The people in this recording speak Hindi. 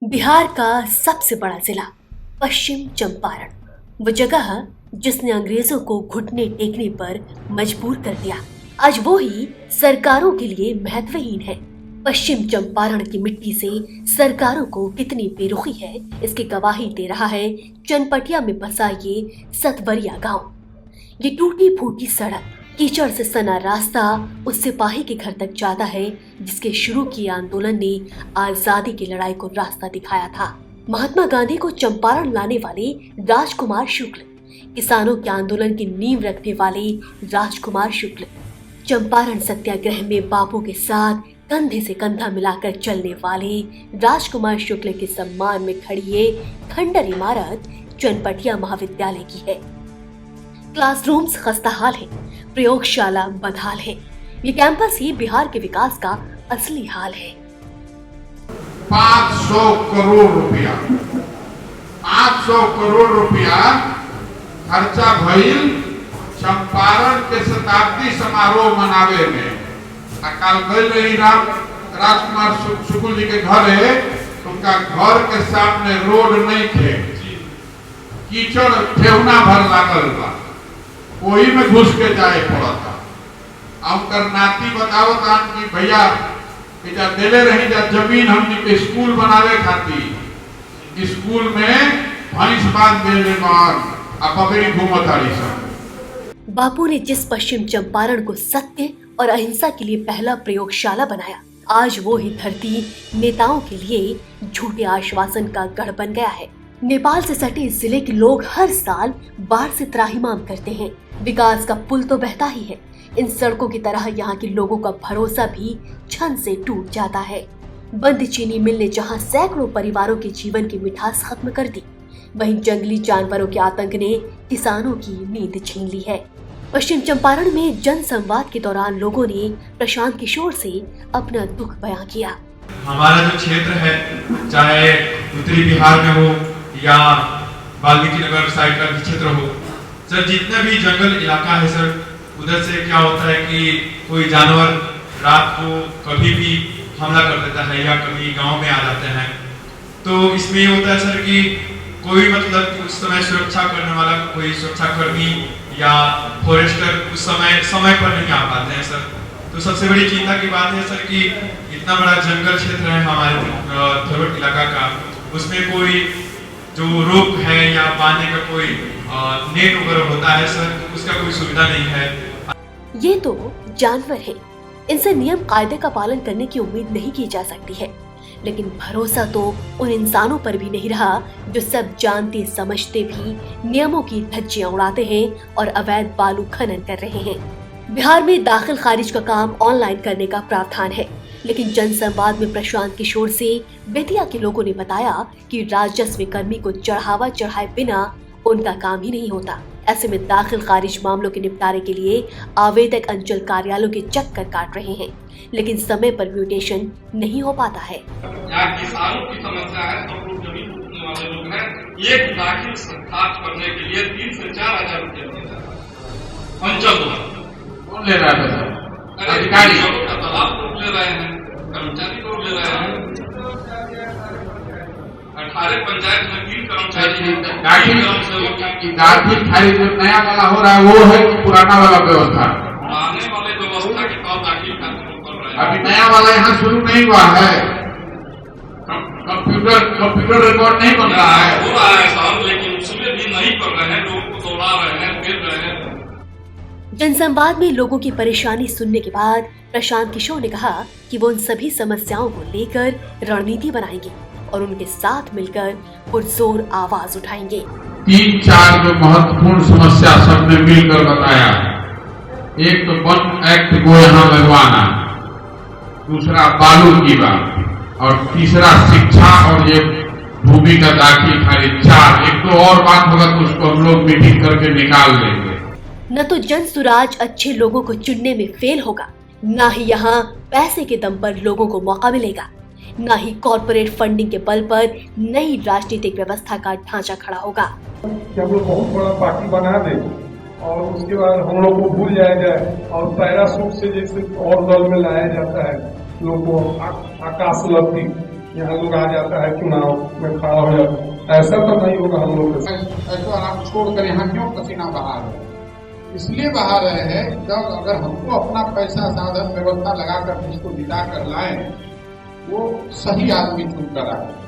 बिहार का सबसे बड़ा जिला पश्चिम चंपारण, वो जगह जिसने अंग्रेजों को घुटने टेकने पर मजबूर कर दिया, आज वो ही सरकारों के लिए महत्वहीन है। पश्चिम चंपारण की मिट्टी से सरकारों को कितनी बेरुखी है, इसकी गवाही दे रहा है चनपटिया में बसा ये सतबरिया गांव। ये टूटी फूटी सड़क, कीचड़ से सना रास्ता उस सिपाही के घर तक जाता है जिसके शुरू किए आंदोलन ने आजादी की लड़ाई को रास्ता दिखाया था। महात्मा गांधी को चंपारण लाने वाले राजकुमार शुक्ल, किसानों के आंदोलन की नींव रखने वाले राजकुमार शुक्ल, चंपारण सत्याग्रह में बापू के साथ कंधे से कंधा मिलाकर चलने वाले राजकुमार शुक्ल के सम्मान में खड़ी ये खंडर इमारत चनपटिया महाविद्यालय की है। क्लासरूम्स खस्ताहाल है, प्रयोगशाला बदहाल है। ये कैंपस ही बिहार के विकास का असली हाल है। 500 करोड़ रुपया 500 करोड़ रुपया खर्चा भइल चंपारण के शताब्दी समारोह मनावे में। काल गई रही राजकुमार शुक्ल जी के घर है, उनका घर के सामने रोड नहीं थे, कीचड़ ठेहुना भर लागल बा, वही में घुस के जाए पड़ा था। अब नाती बतावत आन कि भैया इजा देले रही जा जमीन हमनी के स्कूल बनावे खातिर, स्कूल में भैंस बांध देले बान आ पकड़ी घूमत आड़ी सब। बापू ने जिस पश्चिम चंपारण को सत्य और अहिंसा के लिए पहला प्रयोगशाला बनाया, आज वो ही धरती नेताओं के लिए झूठे आश्वासन का गढ़ बन गया है। नेपाल से सटे इस जिले के लोग हर साल बाढ़ से त्राहिमाम करते हैं। विकास का पुल तो बहता ही है, इन सड़कों की तरह यहाँ के लोगों का भरोसा भी क्षण से टूट जाता है। बंद चीनी मिल ने जहाँ सैकड़ों परिवारों के जीवन की मिठास खत्म कर दी, वहीं जंगली जानवरों के आतंक ने किसानों की नींद छीन ली है। पश्चिम चंपारण में जन संवाद के दौरान लोगों ने प्रशांत किशोर से अपना दुख बयां किया। हमारा जो क्षेत्र है, चाहे उत्तरी बिहार में हो या वाल्मीकि नगर साइड का भी क्षेत्र हो, सर जितना भी जंगल इलाका है सर, उधर से क्या होता है कि कोई जानवर रात को कभी भी हमला कर देता है या कभी गांव में आ जाते हैं। तो इसमें ये होता है सर कि कोई मतलब उस समय सुरक्षा करने वाला कोई सुरक्षा कर्मी या फॉरेस्टर उस समय पर नहीं आ पाते हैं सर। तो सबसे बड़ी चिंता की बात है सर कि इतना बड़ा जंगल क्षेत्र है हमारे थोरट इलाका का, उसमें कोई जो रोक है या बांधने का कोई नेट वगैरह होता है सर, उसका कोई सुविधा नहीं है। ये तो जानवर है, इनसे नियम कायदे का पालन करने की उम्मीद नहीं की जा सकती है, लेकिन भरोसा तो उन इंसानों पर भी नहीं रहा जो सब जानते समझते भी नियमों की धज्जियां उड़ाते हैं और अवैध बालू खनन कर रहे हैं। बिहार में दाखिल खारिज का काम ऑनलाइन करने का प्रावधान है, लेकिन जनसंवाद में प्रशांत किशोर से बेतिया के लोगों ने बताया कि राजस्व कर्मी को चढ़ावा चढ़ाए बिना उनका काम ही नहीं होता। ऐसे में दाखिल खारिज मामलों के निपटारे के लिए आवेदक अंचल कार्यालयों के चक्कर काट रहे हैं, लेकिन समय पर म्यूटेशन नहीं हो पाता है। यहाँ किसानों की समस्या है, सब लोग जमीन पूछने वाले लोग हैं, एक दाखिल खारिज करने के लिए 3 से 4 हजार रुपये अंचल कौन ले रहा है? अधिकारी तालाब रोक ले रहे हैं, कर्मचारी रोक ले रहे हैं। 18 पंचायत में 3 कर्मचारी दाखिल खारिज जो नया वाला हो रहा है वो है कि पुराना वाला व्यवस्था? पुराने वाले व्यवस्था के तहत दाखिल खारिज कर रहे हैं। अभी नया वाला यहाँ शुरू नहीं हुआ है, कंप्यूटर रिकॉर्ड नहीं बन रहा है। हो रहा है साहब, लेकिन उसमें भी नहीं कर रहे हैं, लोगों को दौड़ा रहे हैं, गिर रहे हैं। जनसंवाद में लोगों की परेशानी सुनने के बाद प्रशांत किशोर ने कहा कि वो उन सभी समस्याओं को लेकर रणनीति बनाएंगे और उनके साथ मिलकर पुरजोर आवाज उठाएंगे। 3-4 जो महत्वपूर्ण समस्या सबने मिलकर बताया, एक तो वन एक्ट को यहाँ लगवाना, दूसरा बालू की बात, और तीसरा शिक्षा और ये भूमि का दाखिल खारिज। 4 एक तो और बात होगा तो उसको हम लोग मीटिंग करके निकाल लेंगे। न तो जन सुराज अच्छे लोगों को चुनने में फेल होगा, न ही यहाँ पैसे के दम पर लोगों को मौका मिलेगा, न ही कॉर्पोरेट फंडिंग के बल पर नई राजनीतिक व्यवस्था का ढांचा खड़ा होगा। कि हम लोग बहुत बड़ा पार्टी बना दें और उसके बाद हम लोग को भूल जाया जाए और पैरासूट से जैसे और दल में लाया जाता है लोगों को आकाश लब्धि यहाँ लोग आ जाता है चुनाव में खड़ा हो जाता है। ऐसा तो नहीं होगा हम लोग के साथ। ऐसा आप छोड़कर यहाँ क्यों पसीना बहा रहे हैं? इसलिए बहा रहे हैं जब अगर हमको अपना पैसा साधन व्यवस्था लगाकर जिसको जिता कर लाए वो सही आदमी चुनकर आए।